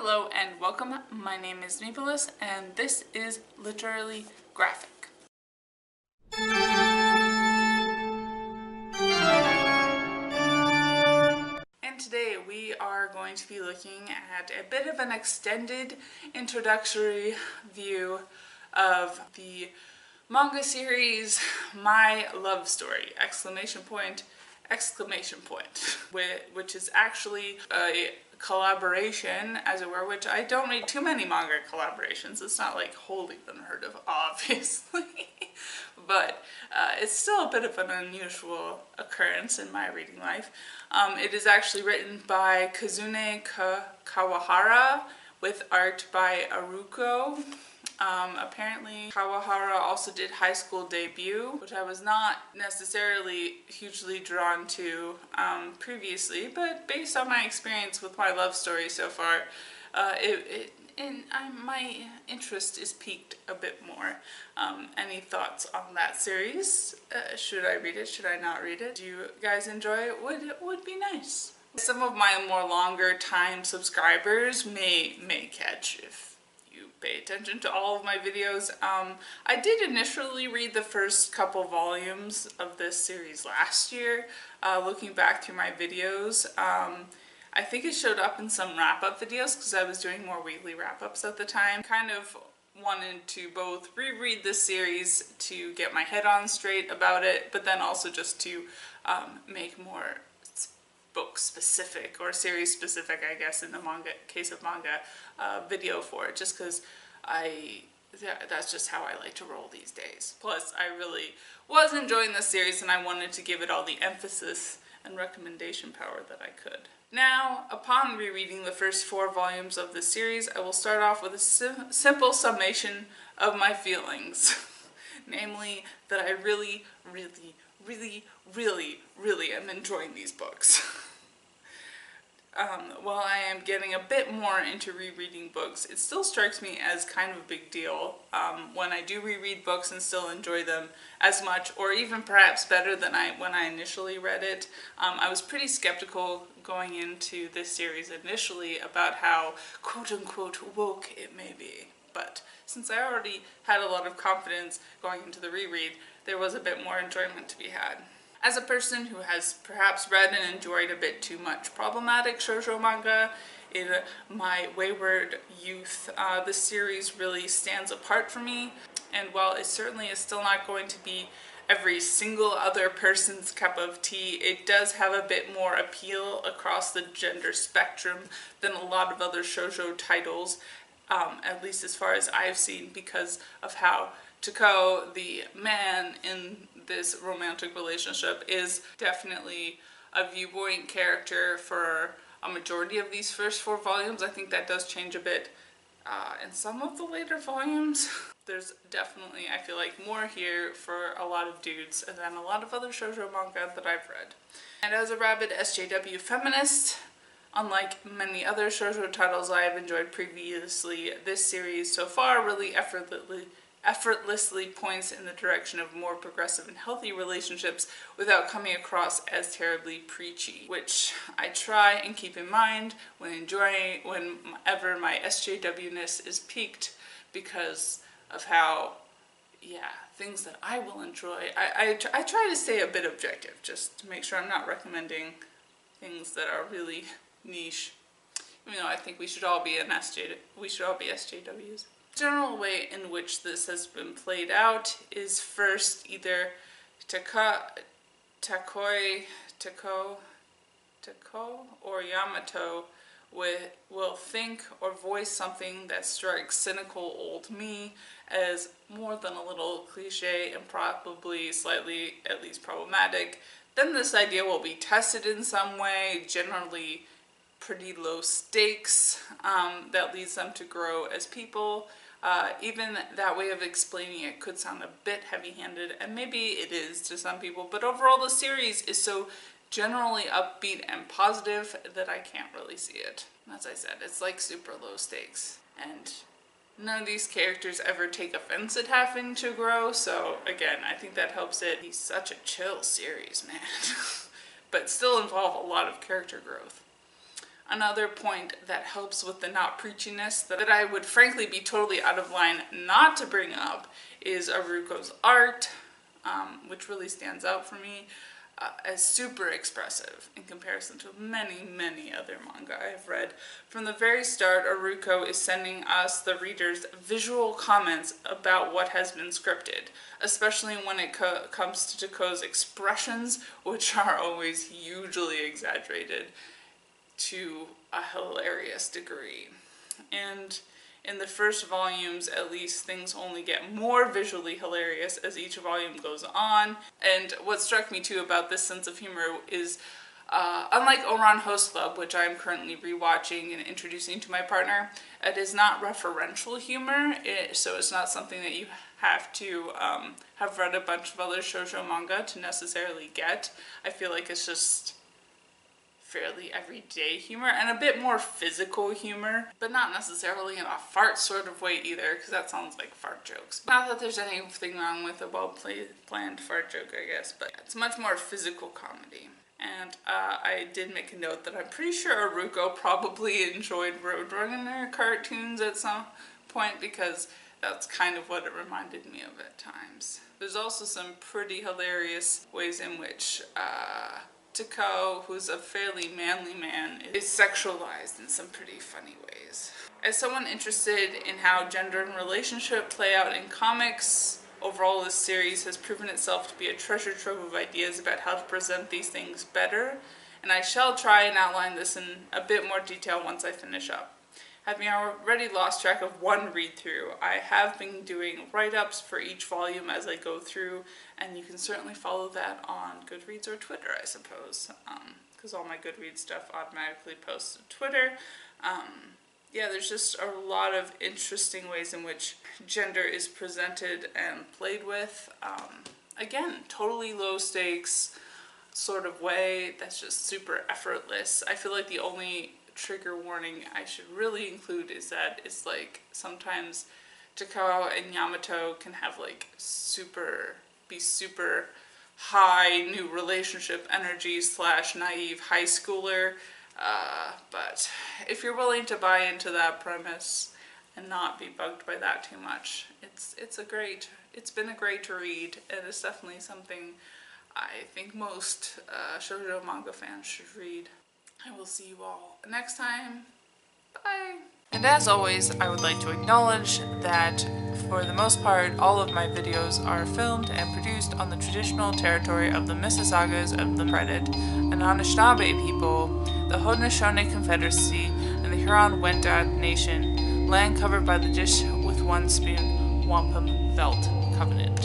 Hello and welcome. My name is Nicholas and this is Literally Graphic. And today we are going to be looking at a bit of an extended introductory view of the manga series My Love Story! Exclamation point, which is actually a collaboration, as it were, which I don't read too many manga collaborations. It's not like wholly unheard of, obviously, but it's still a bit of an unusual occurrence in my reading life. It is actually written by Kazune Kawahara with art by Aruko. Apparently Kawahara also did High School Debut, which I was not necessarily hugely drawn to previously, but based on my experience with My Love Story so far, my interest is piqued a bit more. Any thoughts on that series? Should I read it? Should I not read it? Do you guys enjoy it? Would be nice. Some of my more longer time subscribers may catch if pay attention to all of my videos. I did initially read the first couple volumes of this series last year, looking back through my videos. I think it showed up in some wrap-up videos because I was doing more weekly wrap-ups at the time. Kind of wanted to both reread this series to get my head on straight about it, but then also just to make more book specific or series specific, I guess, in the case of manga, video for it, just because that's just how I like to roll these days. Plus, I really was enjoying this series and I wanted to give it all the emphasis and recommendation power that I could. Now, upon rereading the first 4 volumes of the series, I will start off with a simple summation of my feelings. Namely, that I really am enjoying these books. While I am getting a bit more into rereading books, it still strikes me as kind of a big deal when I do reread books and still enjoy them as much, or even perhaps better than when I initially read it. I was pretty skeptical going into this series initially about how quote-unquote woke it may be, but since I already had a lot of confidence going into the reread, there was a bit more enjoyment to be had. As a person who has perhaps read and enjoyed a bit too much problematic shoujo manga in my wayward youth, this series really stands apart for me. And while it certainly is still not going to be every single other person's cup of tea, it does have a bit more appeal across the gender spectrum than a lot of other shoujo titles, at least as far as I've seen, because of how Taishō, the man in this romantic relationship, is definitely a viewpoint character for a majority of these first 4 volumes. I think that does change a bit in some of the later volumes. There's definitely, I feel like, more here for a lot of dudes than a lot of other shoujo manga that I've read. And as a rabid SJW feminist, unlike many other shoujo titles I have enjoyed previously, this series so far really effortlessly points in the direction of more progressive and healthy relationships without coming across as terribly preachy, which I try and keep in mind whenever my SJW-ness is piqued, because of how, things that I will enjoy. I try to stay a bit objective, just to make sure I'm not recommending things that are really niche. Even though I think we should all be SJWs. The general way in which this has been played out is first either Taiko or Yamato will think or voice something that strikes cynical old me as more than a little cliche and probably slightly at least problematic. Then this idea will be tested in some way, generally pretty low stakes, that leads them to grow as people. Even that way of explaining it could sound a bit heavy-handed, and maybe it is to some people, but overall the series is so generally upbeat and positive that I can't really see it. As I said, it's like super low stakes, and none of these characters ever take offense at having to grow, so again, I think that helps it be such a chill series, man. But still involve a lot of character growth. Another point that helps with the not preachiness that I would frankly be totally out of line not to bring up is Aruko's art, which really stands out for me as super expressive in comparison to many other manga I've read. From the very start, Aruko is sending us, the readers, visual comments about what has been scripted, especially when it comes to Tako's expressions, which are always hugely exaggerated to a hilarious degree. And in the first volumes, at least, things only get more visually hilarious as each volume goes on. And what struck me too about this sense of humor is, unlike Ouran Host Club, which I am currently rewatching and introducing to my partner, it is not referential humor, so it's not something that you have to have read a bunch of other shoujo manga to necessarily get. I feel like it's just fairly everyday humor and a bit more physical humor, but not necessarily in a fart sort of way either, because that sounds like fart jokes. Not that there's anything wrong with a well-planned fart joke, I guess, but it's much more physical comedy. And I did make a note that I'm pretty sure Aruko probably enjoyed Roadrunner cartoons at some point, because that's kind of what it reminded me of at times. There's also some pretty hilarious ways in which Takao, who's a fairly manly man, is sexualized in some pretty funny ways. As someone interested in how gender and relationship play out in comics, overall this series has proven itself to be a treasure trove of ideas about how to present these things better, and I shall try and outline this in a bit more detail once I finish up. Having already lost track of one read-through, I have been doing write-ups for each volume as I go through, and you can certainly follow that on Goodreads or Twitter, I suppose, because all my Goodreads stuff automatically posts to Twitter. Yeah, there's just a lot of interesting ways in which gender is presented and played with. Again, totally low stakes sort of way that's just super effortless. I feel like the only trigger warning I should really include is that it's like sometimes Takao and Yamato can have like super high new relationship energy / naive high schooler, but if you're willing to buy into that premise and not be bugged by that too much, it's been a great read, and it's definitely something I think most shoujo manga fans should read. I will see you all next time. Bye! And as always, I would like to acknowledge that, for the most part, all of my videos are filmed and produced on the traditional territory of the Mississaugas of the Credit, an Anishinaabe people, the Haudenosaunee Confederacy, and the Huron-Wendat Nation, land covered by the Dish with One Spoon Wampum Belt Covenant.